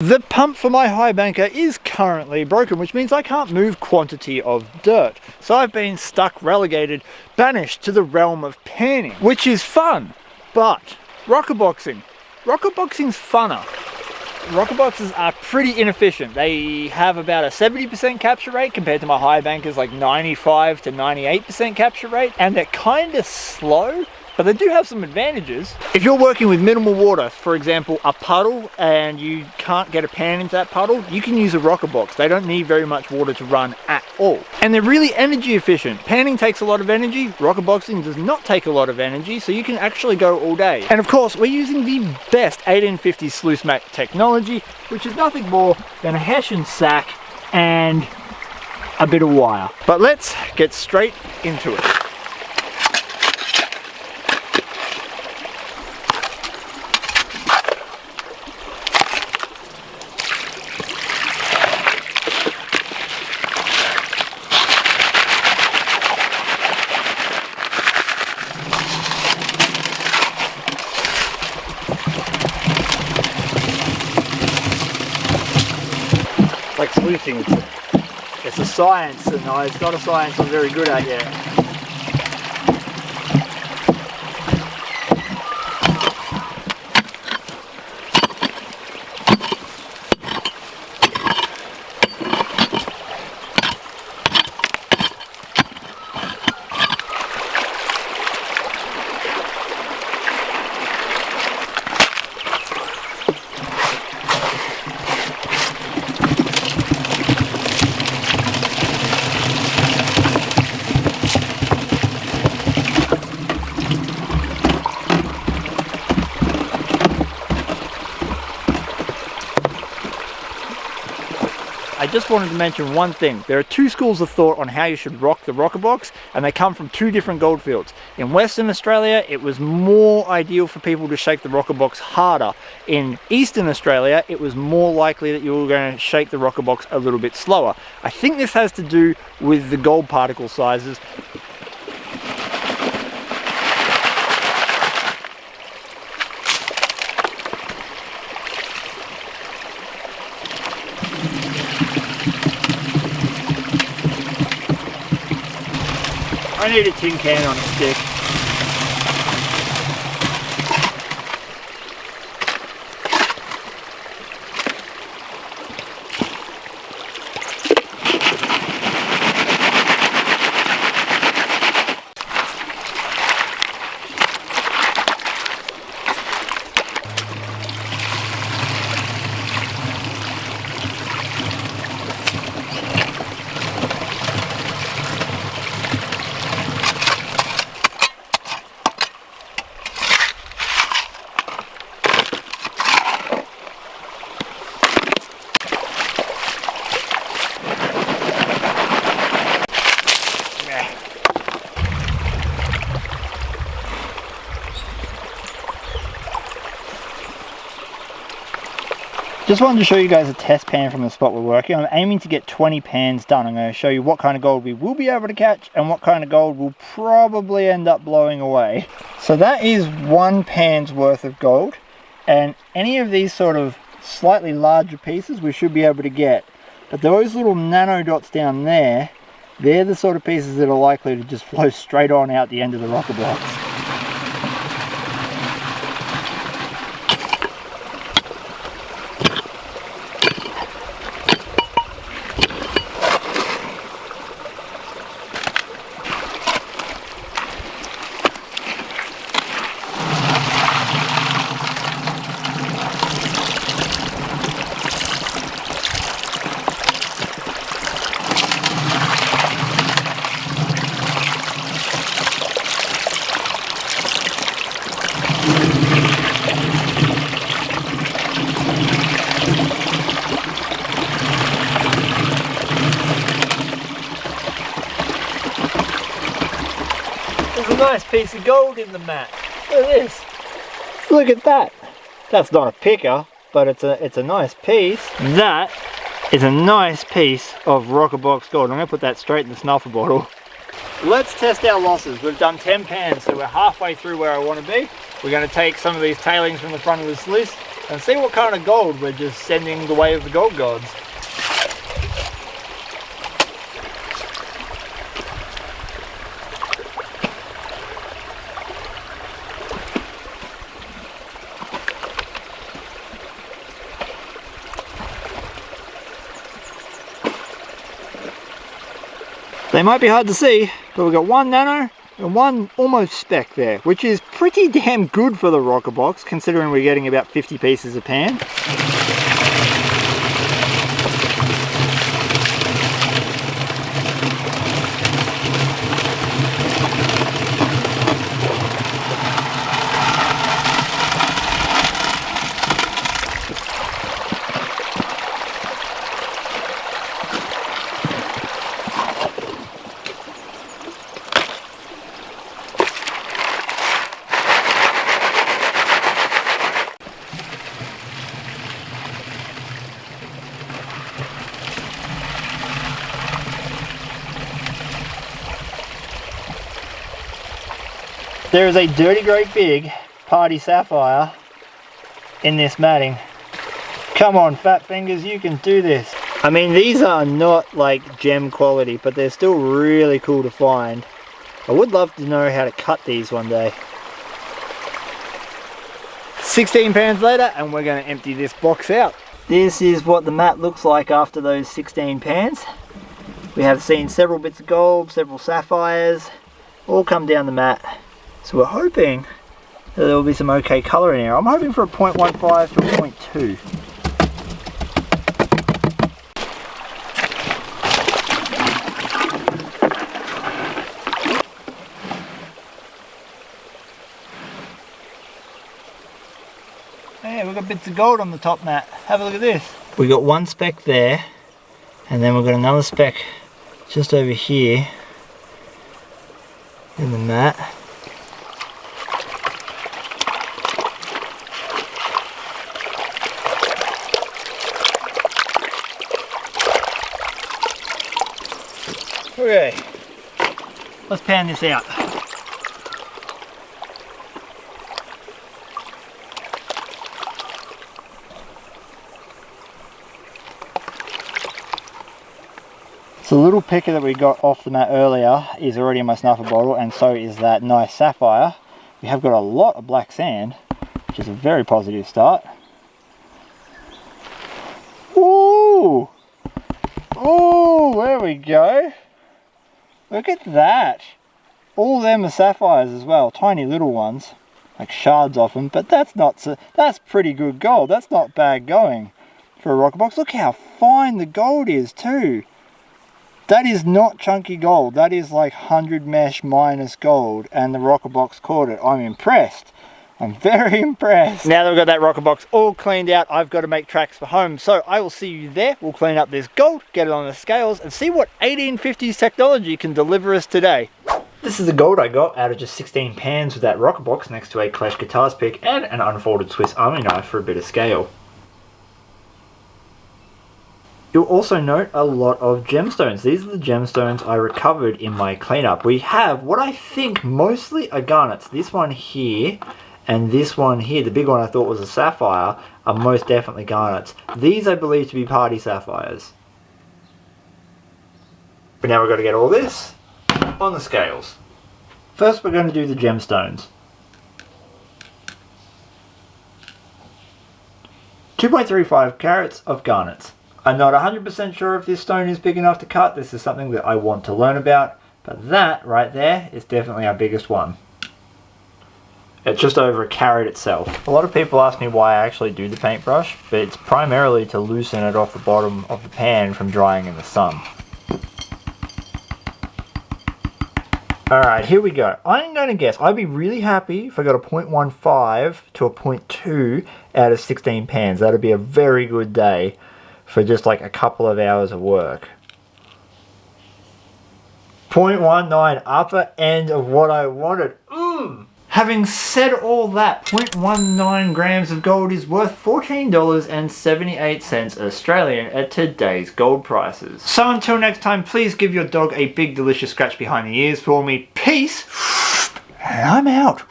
The pump for my high banker is currently broken, which means I can't move quantity of dirt. So I've been stuck, relegated, banished to the realm of panning, which is fun, but rockerboxing's funner. Rockerboxes are pretty inefficient. They have about a 70% capture rate compared to my high bankers, like 95 to 98% capture rate, and they're kind of slow, but they do have some advantages. If you're working with minimal water, for example a puddle, and you can't get a pan into that puddle, you can use a Rockerbox. They don't need very much water to run at all. And they're really energy efficient. Panning takes a lot of energy, Rockerboxing does not take a lot of energy, so you can actually go all day. And of course, we're using the best 1850 sluice mat technology, which is nothing more than a hessian sack and a bit of wire. But let's get straight into it. Like sluicing, it's a science, and it's not a science I'm very good at yet. I just wanted to mention one thing. There are two schools of thought on how you should rock the Rockerbox, and they come from two different goldfields. In Western Australia, it was more ideal for people to shake the Rockerbox harder. In Eastern Australia, it was more likely that you were going to shake the Rockerbox a little bit slower. I think this has to do with the gold particle sizes. I need a tin can on a stick. Just wanted to show you guys a test pan from the spot we're working. I'm aiming to get 20 pans done. I'm going to show you what kind of gold we will be able to catch and what kind of gold will probably end up blowing away. So that is one pan's worth of gold, and any of these sort of slightly larger pieces we should be able to get. But those little nano dots down there, they're the sort of pieces that are likely to just flow straight on out the end of the Rockerbox. There's a nice piece of gold in the mat. Look at this. Look at that. That's not a picker, but it's a nice piece. That is a nice piece of Rockerbox gold. I'm going to put that straight in the snuffer bottle. Let's test our losses. We've done 10 pans, so we're halfway through where I want to be. We're going to take some of these tailings from the front of the sluice, and see what kind of gold we're just sending the way of the gold gods. They might be hard to see, but we've got one nano and one almost spec there, which is pretty damn good for the Rockerbox, considering we're getting about 50 pieces a pan. There is a dirty great big party sapphire in this matting. Come on, fat fingers, you can do this. I mean, these are not like gem quality, but they're still really cool to find. I would love to know how to cut these one day. 16 pans later, and we're going to empty this box out. This is what the mat looks like after those 16 pans. We have seen several bits of gold, several sapphires, all come down the mat. So we're hoping that there will be some okay colour in here. I'm hoping for a 0.15 to a 0.2. Hey, we've got bits of gold on the top mat. Have a look at this. We got one speck there, and then we've got another speck just over here in the mat. Okay, let's pan this out. So the little picker that we got off the mat earlier is already in my snuffer bottle, and so is that nice sapphire. We have got a lot of black sand, which is a very positive start. Ooh! Ooh, there we go. Look at that. All of them are sapphires as well, tiny little ones, like shards of them, but that's pretty good gold. That's not bad going for a Rockerbox. Look how fine the gold is too. That is not chunky gold. That is like 100 mesh minus gold, and the Rockerbox caught it. I'm impressed. I'm very impressed. Now that we've got that Rockerbox all cleaned out, I've got to make tracks for home. So I will see you there. We'll clean up this gold, get it on the scales, and see what 1850s technology can deliver us today. This is the gold I got out of just 16 pans with that Rockerbox next to a Clash Guitars pick and an unfolded Swiss Army knife for a bit of scale. You'll also note a lot of gemstones. These are the gemstones I recovered in my cleanup. We have what I think mostly are garnets. This one here and this one here, the big one I thought was a sapphire, are most definitely garnets. These I believe to be party sapphires. But now we've got to get all this on the scales. First we're going to do the gemstones. 2.35 carats of garnets. I'm not 100% sure if this stone is big enough to cut. This is something that I want to learn about. But that right there is definitely our biggest one. It's just over a carat itself. A lot of people ask me why I actually do the paintbrush, but it's primarily to loosen it off the bottom of the pan from drying in the sun. Alright, here we go. I'm going to guess, I'd be really happy if I got a 0.15 to a 0.2 out of 16 pans. That'd be a very good day for just like a couple of hours of work. 0.19, upper end of what I wanted. Having said all that, 0.19 grams of gold is worth $14.78 Australian at today's gold prices. So until next time, please give your dog a big delicious scratch behind the ears for me. Peace, and I'm out.